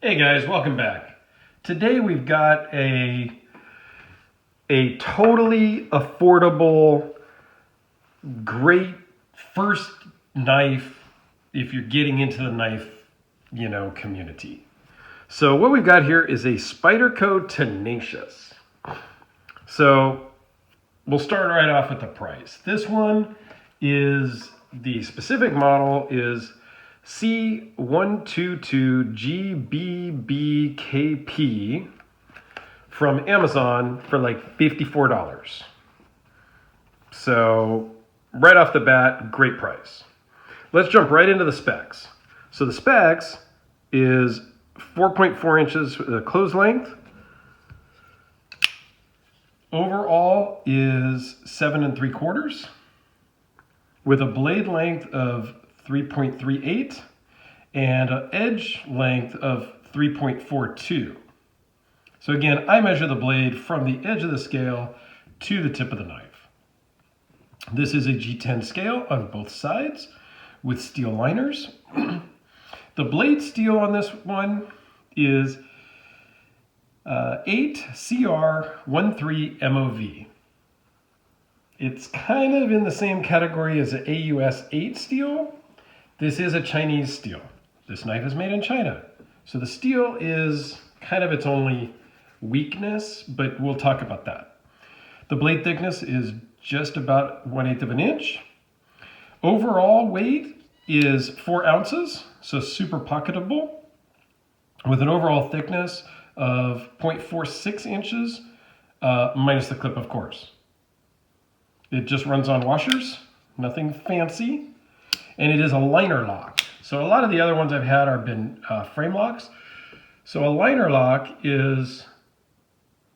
Hey guys, welcome back. Today we've got a totally affordable, great first knife if you're getting into the knife, community. So what we've got here is a Spyderco Tenacious. So we'll start right off with the price. This one is, the specific model is C122GBBKP from Amazon for like $54. So right off the bat, great price. Let's jump right into the specs. So the specs is 4.4 inches close length. Overall is 7 3/4 with a blade length of 3.38 and an edge length of 3.42. So again, I measure the blade from the edge of the scale to the tip of the knife. This is a G10 scale on both sides with steel liners. The blade steel on this one is 8CR13 MOV. It's kind of in the same category as the AUS 8 steel. This is a Chinese steel. This knife is made in China. So the steel is kind of its only weakness, but we'll talk about that. The blade thickness is just about 1/8 of an inch. Overall weight is 4 ounces, so super pocketable, with an overall thickness of 0.46 inches, minus the clip, of course. It just runs on washers, nothing fancy, and it is a liner lock. So a lot of the other ones I've had have been frame locks. So a liner lock is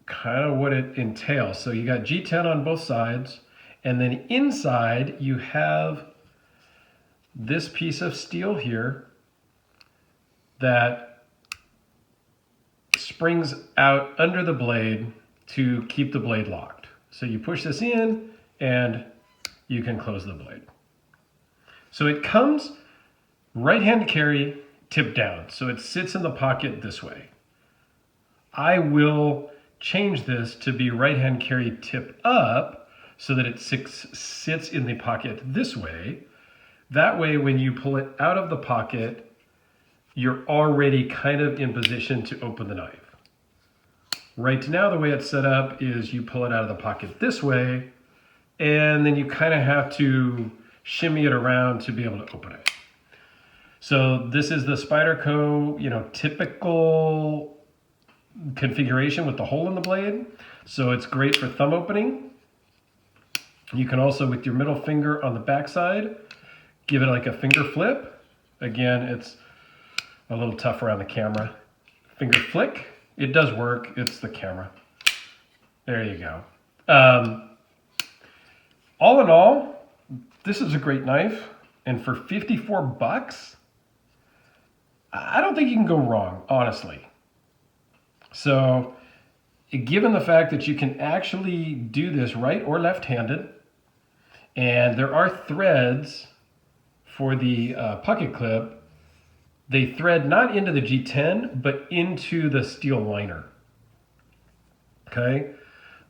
kind of what it entails. So you got G10 on both sides, and then inside you have this piece of steel here that springs out under the blade to keep the blade locked. So you push this in and you can close the blade. So it comes right hand carry, tip down. So it sits in the pocket this way. I will change this to be right hand carry, tip up, so that it sits in the pocket this way. That way, when you pull it out of the pocket, you're already kind of in position to open the knife. Right now, the way it's set up is you pull it out of the pocket this way, and then you kind of have to shimmy it around to be able to open it. So this is the Spyderco, typical configuration with the hole in the blade. So it's great for thumb opening. You can also, with your middle finger on the backside, give it like a finger flip. Again, it's a little tough around the camera. Finger flick, it does work, it's the camera. There you go. All in all, this is a great knife, and for $54, I don't think you can go wrong, honestly. So, given the fact that you can actually do this right or left-handed, and there are threads for the pocket clip, they thread not into the G10, but into the steel liner. Okay?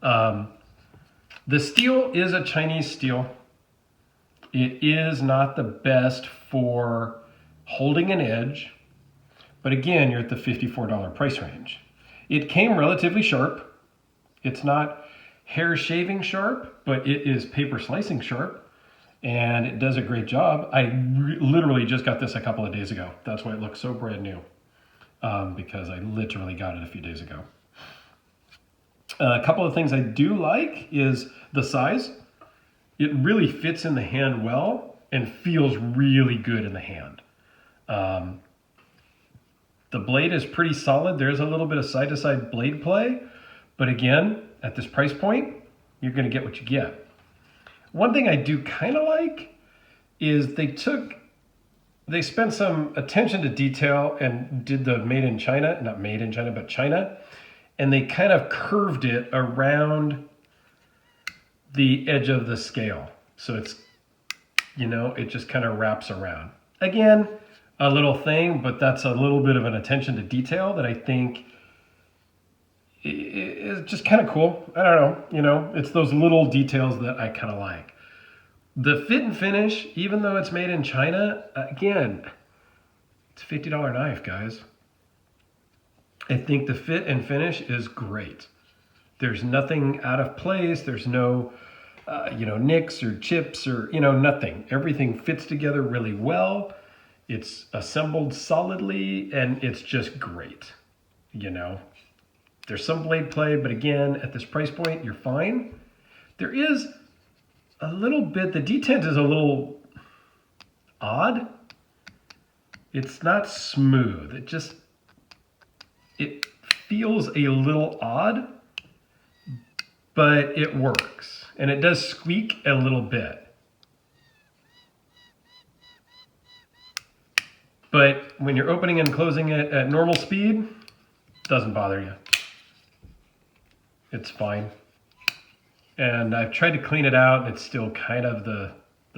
The steel is a Chinese steel. It is not the best for holding an edge, but again, you're at the $54 price range. It came relatively sharp. It's not hair shaving sharp, but it is paper slicing sharp, and it does a great job. I literally just got this a couple of days ago. That's why it looks so brand new, because I literally got it a few days ago. A couple of things I do like is the size. It really fits in the hand well and feels really good in the hand. The blade is pretty solid. There's a little bit of side-to-side blade play, but again, at this price point, you're going to get what you get. One thing I do kind of like is they spent some attention to detail and did the made in China, not made in China, but China, and they kind of curved it around the edge of the scale. So it's, it just kind of wraps around. Again, a little thing, but that's a little bit of an attention to detail that I think is just kind of cool. I don't know, it's those little details that I kind of like. The fit and finish, even though it's made in China, again, it's a $50 knife, guys. I think the fit and finish is great. There's nothing out of place. There's no, nicks or chips or, nothing. Everything fits together really well. It's assembled solidly, and it's just great. There's some blade play, but again, at this price point, you're fine. There is a little bit, the detent is a little odd. It's not smooth. It feels a little odd, but it works. And it does squeak a little bit. But when you're opening and closing it at normal speed, it doesn't bother you. It's fine. And I've tried to clean it out, and it's still kind of the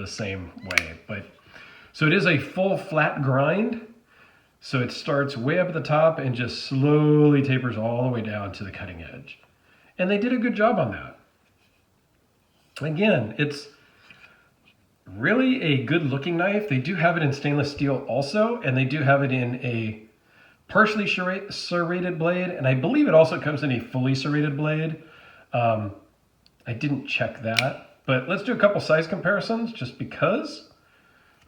same way. So it is a full flat grind. So it starts way up at the top and just slowly tapers all the way down to the cutting edge. And they did a good job on that. Again, it's really a good looking knife. They do have it in stainless steel also, and they do have it in a partially serrated blade, and I believe it also comes in a fully serrated blade. I didn't check that, but let's do a couple size comparisons just because.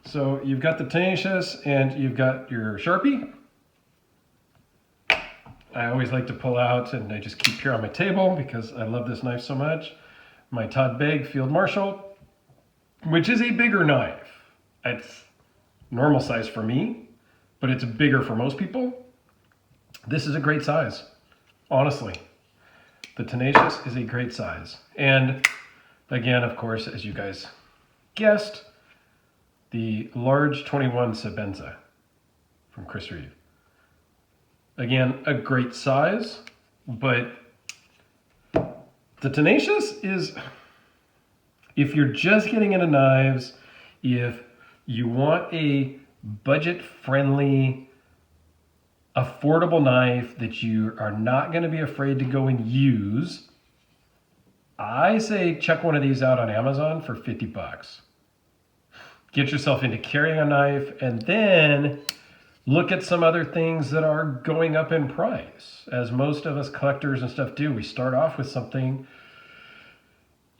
So you've got the Tenacious and you've got your Sharpie. I always like to pull out, and I just keep here on my table because I love this knife so much, my Todd Begg Field Marshal, which is a bigger knife. It's normal size for me, but it's bigger for most people. This is a great size, honestly. The Tenacious is a great size. And again, of course, as you guys guessed, the large 21 Sebenza from Chris Reeve. Again, a great size, but the Tenacious is, if you're just getting into knives, if you want a budget-friendly, affordable knife that you are not going to be afraid to go and use, I say check one of these out on Amazon for 50 bucks. Get yourself into carrying a knife, and then look at some other things that are going up in price. As most of us collectors and stuff do, we start off with something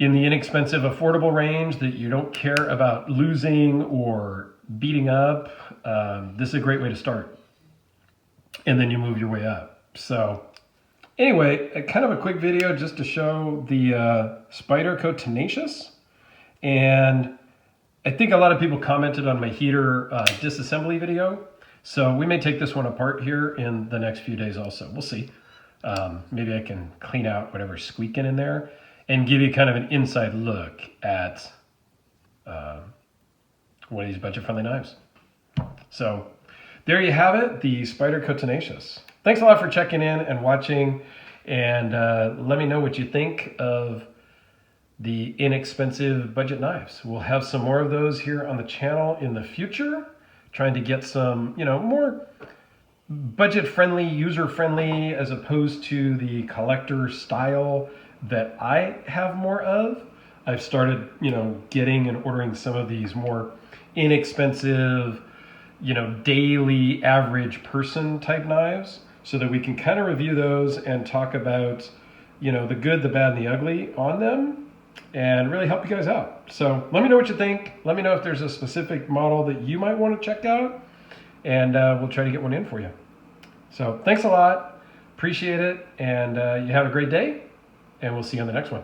in the inexpensive, affordable range that you don't care about losing or beating up. This is a great way to start. And then you move your way up. So anyway, kind of a quick video just to show the Spyderco Tenacious. And I think a lot of people commented on my heater disassembly video. So we may take this one apart here in the next few days also. We'll see. Maybe I can clean out whatever's squeaking in there and give you kind of an inside look at one of these budget-friendly knives. So there you have it, the Spyderco Tenacious. Thanks a lot for checking in and watching, and let me know what you think of the inexpensive budget knives. We'll have some more of those here on the channel in the future, trying to get some, more budget-friendly, user-friendly, as opposed to the collector style that I have more of. I've started, getting and ordering some of these more inexpensive, daily average person type knives, so that we can kind of review those and talk about, the good, the bad, and the ugly on them, and really help you guys out. So let me know what you think. Let me know if there's a specific model that you might want to check out, and we'll try to get one in for you. So thanks a lot. Appreciate it. And you have a great day, and we'll see you on the next one.